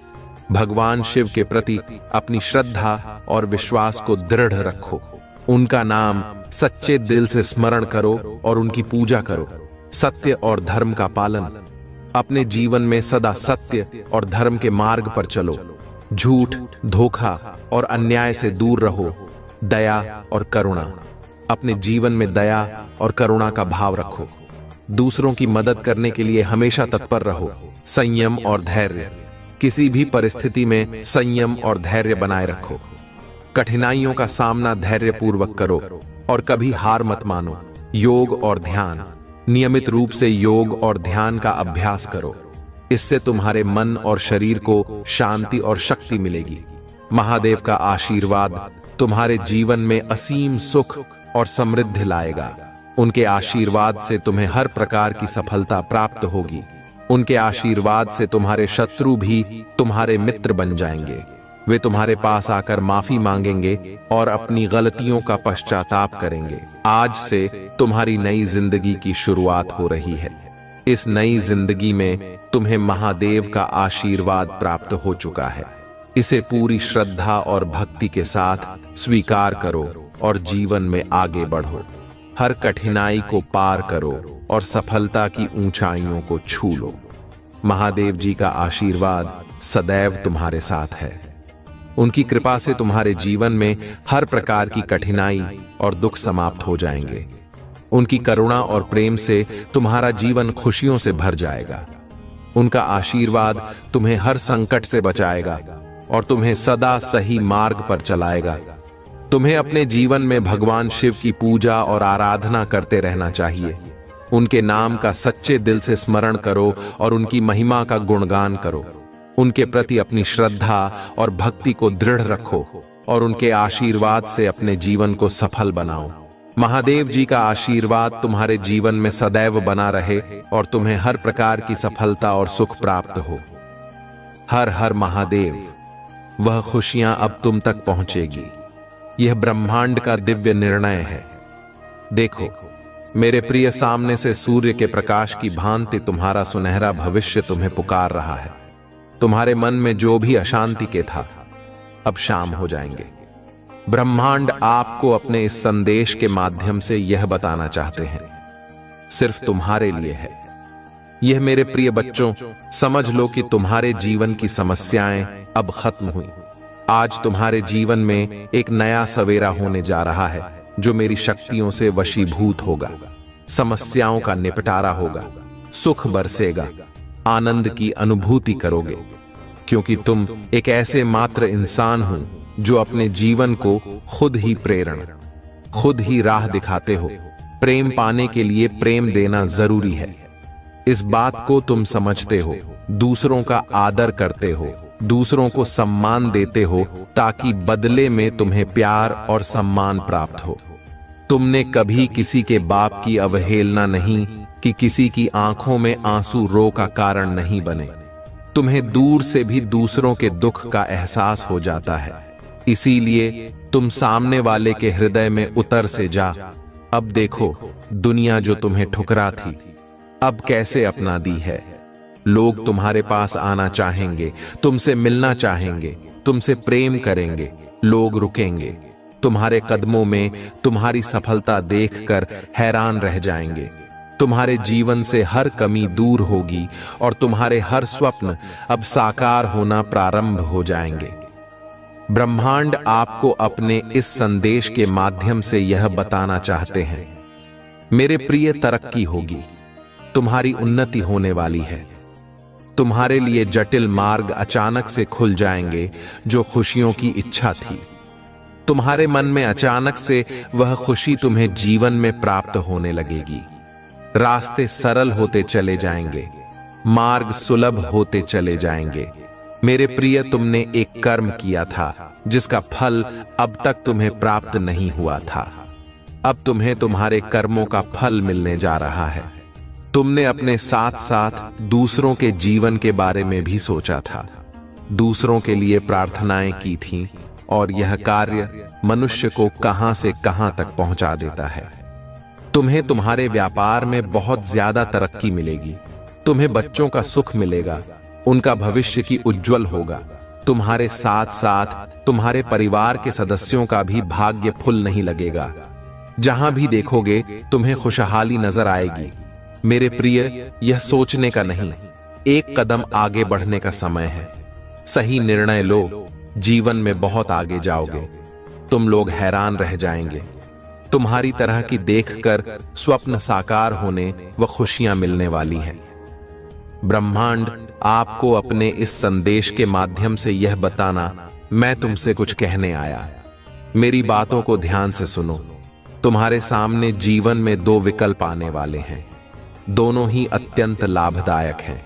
भगवान शिव के प्रति अपनी श्रद्धा और विश्वास को दृढ़ रखो। उनका नाम सच्चे दिल से स्मरण करो और उनकी पूजा करो। सत्य और धर्म का पालन। अपने जीवन में सदा सत्य और धर्म के मार्ग पर चलो। झूठ, धोखा और अन्याय से दूर रहो। दया और करुणा। अपने जीवन में दया और करुणा का भाव रखो। दूसरों की मदद करने के लिए हमेशा तत्पर रहो। संयम और धैर्य। किसी भी परिस्थिति में संयम और धैर्य बनाए रखो। कठिनाइयों का सामना धैर्यपूर्वक करो और कभी हार मत मानो। योग और ध्यान। नियमित रूप से योग और ध्यान का अभ्यास करो। इससे तुम्हारे मन और शरीर को शांति और शक्ति मिलेगी। महादेव का आशीर्वाद तुम्हारे जीवन में असीम सुख और समृद्धि लाएगा। उनके आशीर्वाद से तुम्हें हर प्रकार की सफलता प्राप्त होगी। उनके आशीर्वाद से तुम्हारे शत्रु भी तुम्हारे मित्र बन जाएंगे। वे तुम्हारे पास आकर माफी मांगेंगे और अपनी गलतियों का पश्चाताप करेंगे। आज से तुम्हारी नई जिंदगी की शुरुआत हो रही है। इस नई जिंदगी में तुम्हें महादेव का आशीर्वाद प्राप्त हो चुका है। इसे पूरी श्रद्धा और भक्ति के साथ स्वीकार करो और जीवन में आगे बढ़ो। हर कठिनाई को पार करो और सफलता की ऊंचाइयों को छू लो। महादेव जी का आशीर्वाद सदैव तुम्हारे साथ है। उनकी कृपा से तुम्हारे जीवन में हर प्रकार की कठिनाई और दुख समाप्त हो जाएंगे। उनकी करुणा और प्रेम से तुम्हारा जीवन खुशियों से भर जाएगा। उनका आशीर्वाद तुम्हें हर संकट से बचाएगा और तुम्हें सदा सही मार्ग पर चलाएगा। तुम्हें अपने जीवन में भगवान शिव की पूजा और आराधना करते रहना चाहिए। उनके नाम का सच्चे दिल से स्मरण करो और उनकी महिमा का गुणगान करो। उनके प्रति अपनी श्रद्धा और भक्ति को दृढ़ रखो और उनके आशीर्वाद से अपने जीवन को सफल बनाओ। महादेव जी का आशीर्वाद तुम्हारे जीवन में सदैव बना रहे और तुम्हें हर प्रकार की सफलता और सुख प्राप्त हो। हर हर महादेव। वह खुशियां अब तुम तक पहुंचेगी। यह ब्रह्मांड का दिव्य निर्णय है। देखो मेरे प्रिय, सामने से सूर्य के प्रकाश की भांति तुम्हारा सुनहरा भविष्य तुम्हें पुकार रहा है। तुम्हारे मन में जो भी अशांति के था अब शाम हो जाएंगे। ब्रह्मांड आपको अपने इस संदेश के माध्यम से यह बताना चाहते हैं, सिर्फ तुम्हारे लिए है। यह मेरे प्रिय बच्चों, समझ लो कि तुम्हारे जीवन की समस्याएं अब खत्म हुई। आज तुम्हारे जीवन में एक नया सवेरा होने जा रहा है जो मेरी शक्तियों से वशीभूत होगा। समस्याओं का निपटारा होगा, सुख बरसेगा, आनंद की अनुभूति करोगे, क्योंकि तुम एक ऐसे मात्र इंसान हो जो अपने जीवन को खुद ही प्रेरण, खुद ही राह दिखाते हो। प्रेम पाने के लिए प्रेम देना जरूरी है। इस बात को तुम समझते हो। दूसरों का आदर करते हो, दूसरों को सम्मान देते हो ताकि बदले में तुम्हें प्यार और सम्मान प्राप्त हो। तुमने कभी किसी के बाप की अवहेलना नहीं कि किसी की आंखों में आंसू रो का कारण नहीं बने। तुम्हें दूर से भी दूसरों के दुख का एहसास हो जाता है, इसीलिए तुम सामने वाले के हृदय में उतर से जा। अब देखो दुनिया जो तुम्हें ठुकरा थी अब कैसे अपना दी है। लोग तुम्हारे पास आना चाहेंगे, तुमसे मिलना चाहेंगे, तुमसे प्रेम करेंगे। लोग रुकेंगे, तुम्हारे कदमों में तुम्हारी सफलता देखकर हैरान रह जाएंगे। तुम्हारे जीवन से हर कमी दूर होगी और तुम्हारे हर स्वप्न अब साकार होना प्रारंभ हो जाएंगे। ब्रह्मांड आपको अपने इस संदेश के माध्यम से यह बताना चाहते हैं, मेरे प्रिय, तरक्की होगी, तुम्हारी उन्नति होने वाली है। तुम्हारे लिए जटिल मार्ग अचानक से खुल जाएंगे जो खुशियों की इच्छा थी। तुम्हारे मन में अचानक से वह खुशी तुम्हें जीवन में प्राप्त होने लगेगी। रास्ते सरल होते चले जाएंगे, मार्ग सुलभ होते चले जाएंगे। मेरे प्रिय, तुमने एक कर्म किया था जिसका फल अब तक तुम्हें प्राप्त नहीं हुआ था। अब तुम्हें तुम्हारे कर्मों का फल मिलने जा रहा है। तुमने अपने साथ साथ दूसरों के जीवन के बारे में भी सोचा था, दूसरों के लिए प्रार्थनाएं की थीं, और यह कार्य मनुष्य को कहां से कहां तक पहुंचा देता है। तुम्हें तुम्हारे व्यापार में बहुत ज्यादा तरक्की मिलेगी। तुम्हें बच्चों का सुख मिलेगा, उनका भविष्य की उज्जवल होगा। तुम्हारे साथ साथ तुम्हारे परिवार के सदस्यों का भी भाग्य फुल नहीं लगेगा। जहां भी देखोगे तुम्हें खुशहाली नजर आएगी। मेरे प्रिय, यह सोचने का नहीं, एक कदम आगे बढ़ने का समय है। सही निर्णय लो, जीवन में बहुत आगे जाओगे। तुम लोग हैरान रह जाएंगे। तुम्हारी तरह की देखकर स्वप्न साकार होने व खुशियां मिलने वाली हैं। ब्रह्मांड आपको अपने इस संदेश के माध्यम से यह बताना मैं तुमसे कुछ कहने आया। मेरी बातों को ध्यान से सुनो। तुम्हारे सामने जीवन में दो विकल्प आने वाले हैं, दोनों ही अत्यंत लाभदायक हैं।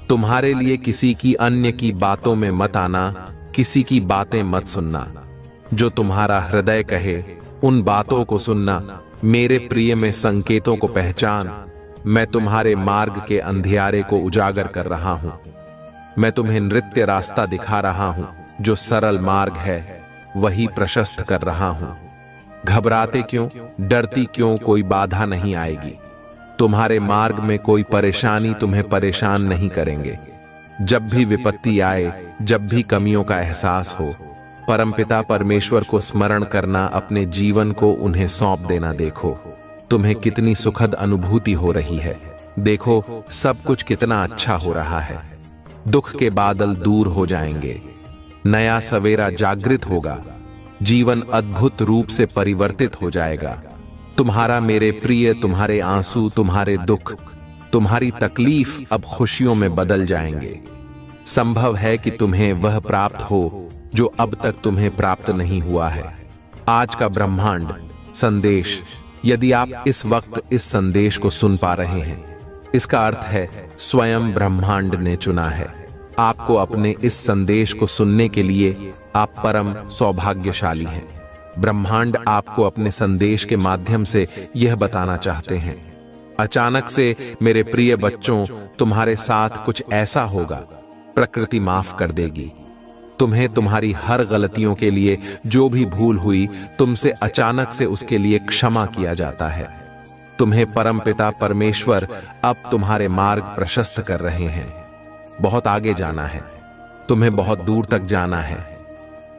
तुम्हारे लिए किसी की अन्य की बातों में मत आना, किसी की बातें मत सुनना। जो तुम्हारा हृदय कहे उन बातों को सुनना। मेरे प्रिय, में संकेतों को पहचान। मैं तुम्हारे मार्ग के अंधियारे को उजागर कर रहा हूं। मैं तुम्हें नृत्य रास्ता दिखा रहा हूं। जो सरल मार्ग है वही प्रशस्त कर रहा हूं। घबराते क्यों, डरती क्यों? कोई बाधा नहीं आएगी। तुम्हारे मार्ग में कोई परेशानी तुम्हें परेशान नहीं करेंगे। जब भी विपत्ति आए, जब भी कमियों का एहसास हो, परमपिता परमेश्वर को स्मरण करना, अपने जीवन को उन्हें सौंप देना। देखो तुम्हें कितनी सुखद अनुभूति हो रही है। देखो सब कुछ कितना अच्छा हो रहा है। दुख के बादल दूर हो जाएंगे, नया सवेरा जागृत होगा, जीवन अद्भुत रूप से परिवर्तित हो जाएगा। तुम्हारा मेरे प्रिय, तुम्हारे आंसू, तुम्हारे दुख, तुम्हारी तकलीफ अब खुशियों में बदल जाएंगे। संभव है कि तुम्हें वह प्राप्त हो जो अब तक तुम्हें प्राप्त नहीं हुआ है। आज का ब्रह्मांड संदेश, यदि आप इस वक्त इस संदेश को सुन पा रहे हैं, इसका अर्थ है स्वयं ब्रह्मांड ने चुना है आपको। अपने इस संदेश को सुनने के लिए आप परम सौभाग्यशाली हैं। ब्रह्मांड आपको अपने संदेश के माध्यम से यह बताना चाहते हैं, अचानक से मेरे प्रिय बच्चों, तुम्हारे साथ कुछ ऐसा होगा, प्रकृति माफ कर देगी तुम्हें। तुम्हारी हर गलतियों के लिए, जो भी भूल हुई तुमसे, अचानक से उसके लिए क्षमा किया जाता है। तुम्हें परमपिता परमेश्वर अब तुम्हारे मार्ग प्रशस्त कर रहे हैं। बहुत आगे जाना है, तुम्हें बहुत दूर तक जाना है।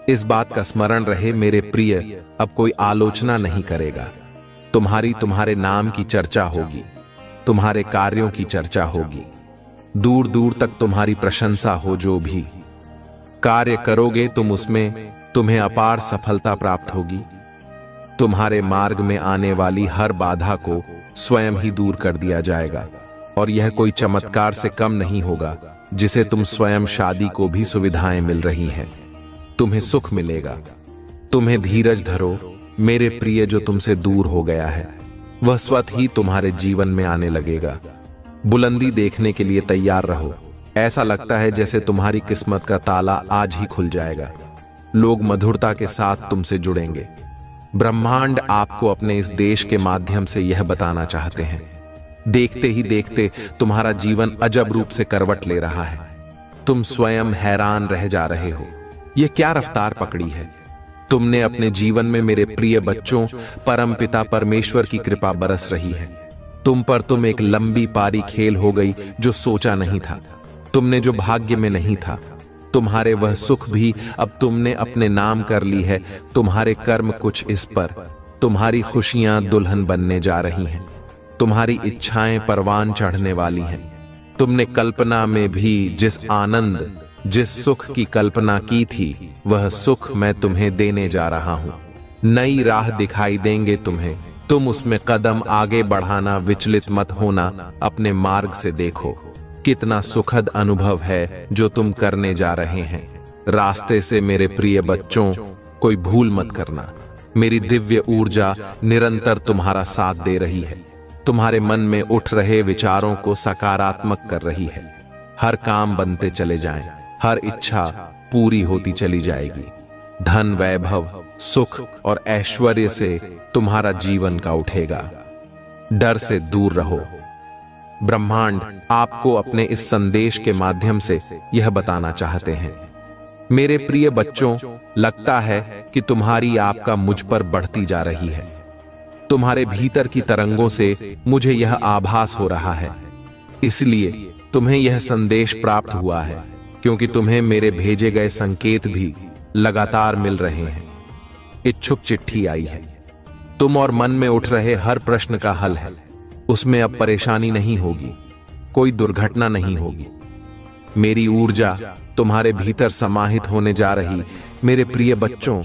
इस बात का स्मरण रहे मेरे प्रिय, अब कोई आलोचना नहीं करेगा। तुम्हारे नाम की चर्चा होगी, तुम्हारे कार्यों की चर्चा होगी। दूर दूर तक तुम्हारी प्रशंसा हो। जो भी कार्य करोगे तुम, उसमें तुम्हें अपार सफलता प्राप्त होगी। तुम्हारे मार्ग में आने वाली हर बाधा को स्वयं ही दूर कर दिया जाएगा, और यह कोई चमत्कार से कम नहीं होगा जिसे तुम स्वयं शादी को भी सुविधाएं मिल रही हैं। तुम्हें सुख मिलेगा। तुम्हें धीरज धरो मेरे प्रिय। जो तुमसे दूर हो गया है वह स्वतः ही तुम्हारे जीवन में आने लगेगा। बुलंदी देखने के लिए तैयार रहो। ऐसा लगता है जैसे तुम्हारी किस्मत का ताला आज ही खुल जाएगा। लोग मधुरता के साथ तुमसे जुड़ेंगे। ब्रह्मांड आपको अपने इस देश के माध्यम से यह बताना चाहते हैं, देखते ही देखते तुम्हारा जीवन अजब रूप से करवट ले रहा है। तुम स्वयं हैरान रह जा रहे हो, यह क्या रफ्तार पकड़ी है। तुमने अपने जीवन में मेरे प्रिय बच्चों, परमपिता परमेश्वर की कृपा बरस रही है। तुम पर तुम एक लंबी पारी खेल हो गई जो सोचा नहीं था, तुमने जो भाग्य में नहीं था। तुम्हारे वह सुख भी अब तुमने अपने नाम कर ली है। तुम्हारे कर्म कुछ इस पर, तुम्हारी खुशियां दुल्हन बनने जा रही हैं। तुम्हारी इच्छाएं परवान चढ़ने वाली हैं। तुमने कल्पना में भी जिस आनंद, जिस सुख की कल्पना की थी, वह सुख मैं तुम्हें देने जा रहा हूं। नई राह दिखाई देंगे तुम्हें। तुम उसमें कदम आगे बढ़ाना, विचलित मत होना। अपने मार्ग से देखो। कितना सुखद अनुभव है जो तुम करने जा रहे हैं। रास्ते से मेरे प्रिय बच्चों कोई भूल मत करना। मेरी दिव्य ऊर्जा निरंतर तुम्हारा साथ दे रही है, तुम्हारे मन में उठ रहे विचारों को सकारात्मक कर रही है। हर काम बनते चले जाएं, हर इच्छा पूरी होती चली जाएगी। धन, वैभव, सुख और ऐश्वर्य से तुम्हारा जीवन का उठेगा। डर से दूर रहो। ब्रह्मांड आपको अपने इस संदेश के माध्यम से यह बताना चाहते हैं, मेरे प्रिय बच्चों, लगता है कि तुम्हारी आपका मुझ पर बढ़ती जा रही है। तुम्हारे भीतर की तरंगों से मुझे यह आभास हो रहा है, इसलिए तुम्हें यह संदेश प्राप्त हुआ है, क्योंकि तुम्हें मेरे भेजे गए संकेत भी लगातार मिल रहे हैं। इच्छुक चिट्ठी आई है। तुम और मन में उठ रहे हर प्रश्न का हल है। उसमें अब परेशानी नहीं होगी, कोई दुर्घटना नहीं होगी। मेरी ऊर्जा तुम्हारे भीतर समाहित होने जा रही। मेरे प्रिय बच्चों,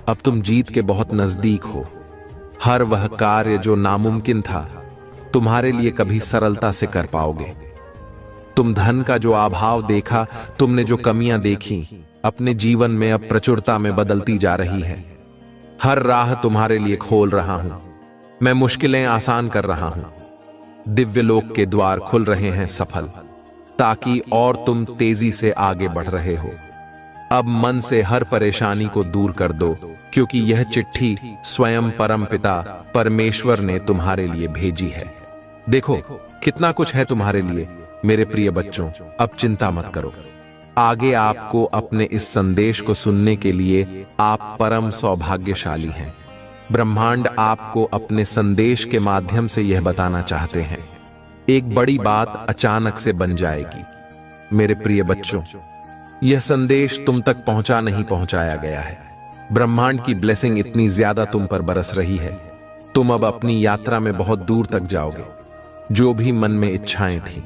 अब तुम जीत के बहुत नजदीक हो। हर वह कार्य जो नामुमकिन था, तुम्हारे लिए कभी सरलता से कर पाओगे। तुम धन का जो अभाव देखा, तुमने जो कमियां देखी, अपने जीवन में अब प्रचुरता में बदलती जा रही है। हर राह तुम्हारे लिए खोल रहा हूं। मैं मुश्किलें आसान कर रहा हूं। दिव्य लोक के द्वार खुल रहे हैं सफल, ताकि और तुम तेजी से आगे बढ़ रहे हो। अब मन से हर परेशानी को दूर कर दो, क्योंकि यह चिट्ठी स्वयं परमपिता परमेश्वर ने तुम्हारे लिए भेजी है। देखो कितना कुछ है तुम्हारे लिए। मेरे प्रिय बच्चों, अब चिंता मत करो। आगे आपको अपने इस संदेश को सुनने के लिए आप परम सौभाग्यशाली हैं। ब्रह्मांड आपको अपने संदेश के माध्यम से यह बताना चाहते हैं, एक बड़ी बात अचानक से बन जाएगी। मेरे प्रिय बच्चों, यह संदेश तुम तक पहुंचाया गया है। ब्रह्मांड की ब्लेसिंग इतनी ज्यादा तुम पर बरस रही है। तुम अब अपनी यात्रा में बहुत दूर तक जाओगे। जो भी मन में इच्छाएं थी,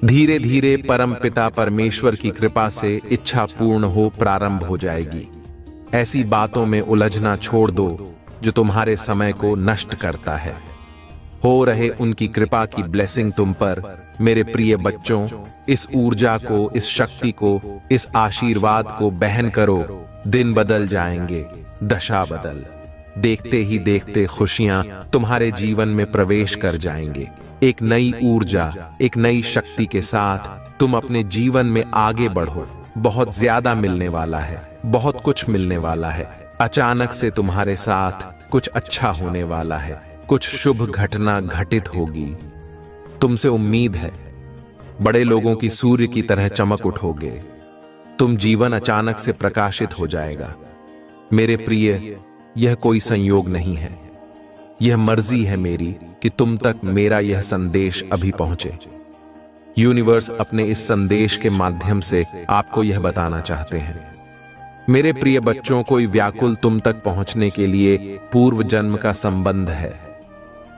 धीरे धीरे परम पिता परमेश्वर की कृपा से इच्छा पूर्ण हो प्रारंभ हो जाएगी। ऐसी बातों में उलझना छोड़ दो जो तुम्हारे समय को नष्ट करता है। हो रहे उनकी कृपा की ब्लेसिंग तुम पर। मेरे प्रिय बच्चों, इस ऊर्जा को, इस शक्ति को, इस आशीर्वाद को बहन करो। दिन बदल जाएंगे, दशा बदल। देखते ही देखते खुशियां तुम्हारे जीवन में प्रवेश कर जाएंगे। एक नई ऊर्जा, एक नई शक्ति के साथ तुम अपने जीवन में आगे बढ़ो। बहुत ज्यादा मिलने वाला है, बहुत कुछ मिलने वाला है। अचानक से तुम्हारे साथ कुछ अच्छा होने वाला है, कुछ शुभ घटना घटित होगी। तुमसे उम्मीद है, बड़े लोगों की सूर्य की तरह चमक उठोगे। तुम जीवन अचानक से प्रकाशित हो जाएगा। मेरे प्रिय, यह कोई संयोग नहीं है, यह मर्जी है मेरी कि तुम तक मेरा यह संदेश अभी पहुंचे। यूनिवर्स अपने इस संदेश के माध्यम से आपको यह बताना चाहते हैं, मेरे प्रिय बच्चों, कोई व्याकुल तुम तक पहुंचने के लिए पूर्व जन्म का संबंध है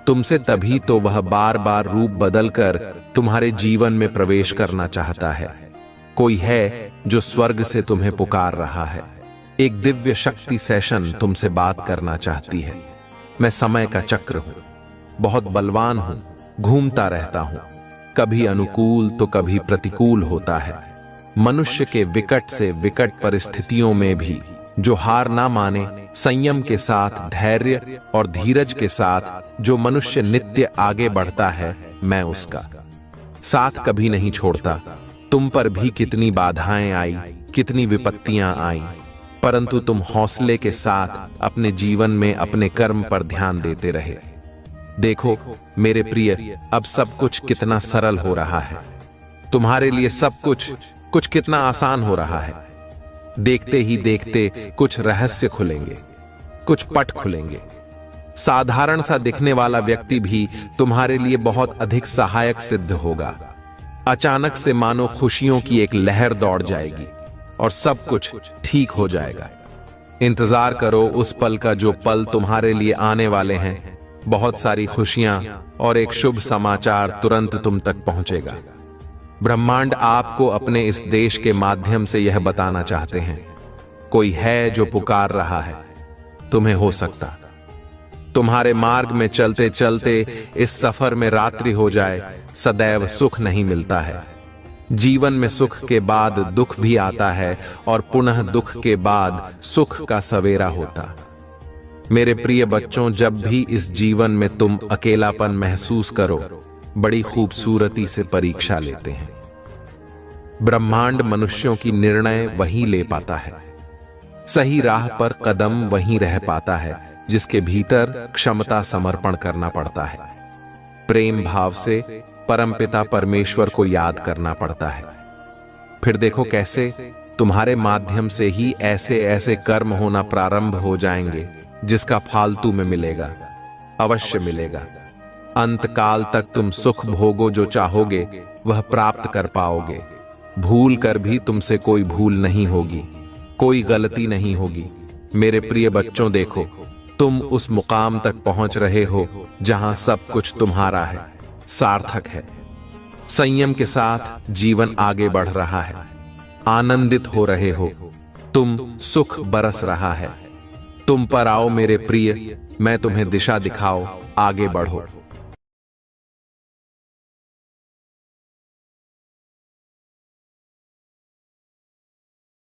तुमसे, तभी तो वह बार बार रूप बदलकर तुम्हारे जीवन में प्रवेश करना चाहता है। कोई है जो स्वर्ग से तुम्हें पुकार रहा है। एक दिव्य शक्ति सेशन तुमसे बात करना चाहती है। मैं समय का चक्र हूं, बहुत बलवान हूं, घूमता रहता हूं, कभी अनुकूल तो कभी प्रतिकूल होता है। मनुष्य के विकट से विकट परिस्थितियों में भी जो हार ना माने, संयम के साथ, धैर्य और धीरज के साथ जो मनुष्य नित्य आगे बढ़ता है, मैं उसका साथ कभी नहीं छोड़ता। तुम पर भी कितनी बाधाएं आई, कितनी विपत्तियां आई, परंतु तुम हौसले के साथ अपने जीवन में अपने कर्म पर ध्यान देते रहे। देखो मेरे प्रिय, अब सब कुछ कितना सरल हो रहा है। तुम्हारे लिए सब कुछ कितना आसान हो रहा है। देखते ही देखते कुछ रहस्य खुलेंगे, कुछ पट खुलेंगे। साधारण सा दिखने वाला व्यक्ति भी तुम्हारे लिए बहुत अधिक सहायक सिद्ध होगा। अचानक से मानो खुशियों की एक लहर दौड़ जाएगी और सब कुछ ठीक हो जाएगा। इंतजार करो उस पल का जो पल तुम्हारे लिए आने वाले हैं। बहुत सारी खुशियां और एक शुभ समाचार तुरंत तुम तक पहुंचेगा। ब्रह्मांड आपको अपने इस देश के माध्यम से यह बताना चाहते हैं, कोई है जो पुकार रहा है। तुम्हें हो सकता तुम्हारे मार्ग में चलते चलते इस सफर में रात्रि हो जाए, सदैव सुख नहीं मिलता है। जीवन में सुख के बाद दुख भी आता है और पुनः दुख के बाद सुख का सवेरा होता। मेरे प्रिय बच्चों, जब भी इस जीवन में तुम अकेलापन महसूस करो, बड़ी खूबसूरती से परीक्षा लेते हैं। ब्रह्मांड मनुष्यों की निर्णय वही ले पाता है। सही राह पर कदम वहीं रह पाता है जिसके भीतर क्षमता समर्पण करना पड़ता है। प्रेम भाव से परमपिता परमेश्वर को याद करना पड़ता है। फिर देखो कैसे तुम्हारे माध्यम से ही ऐसे ऐसे कर्म होना प्रारंभ हो जाएंगे जिसका फालतू में मिलेगा, अवश्य मिलेगा। अंत काल तक तुम सुख भोगो, जो चाहोगे वह प्राप्त कर पाओगे। भूल कर भी तुमसे कोई भूल नहीं होगी, कोई गलती नहीं होगी। मेरे प्रिय बच्चों, देखो तुम उस मुकाम तक पहुंच रहे हो जहां सब कुछ तुम्हारा है, सार्थक है। संयम के साथ जीवन आगे बढ़ रहा है, आनंदित हो रहे हो तुम, सुख बरस रहा है। तुम पर आओ मेरे प्रिय, मैं तुम्हें दिशा दिखाओ, आगे बढ़ो।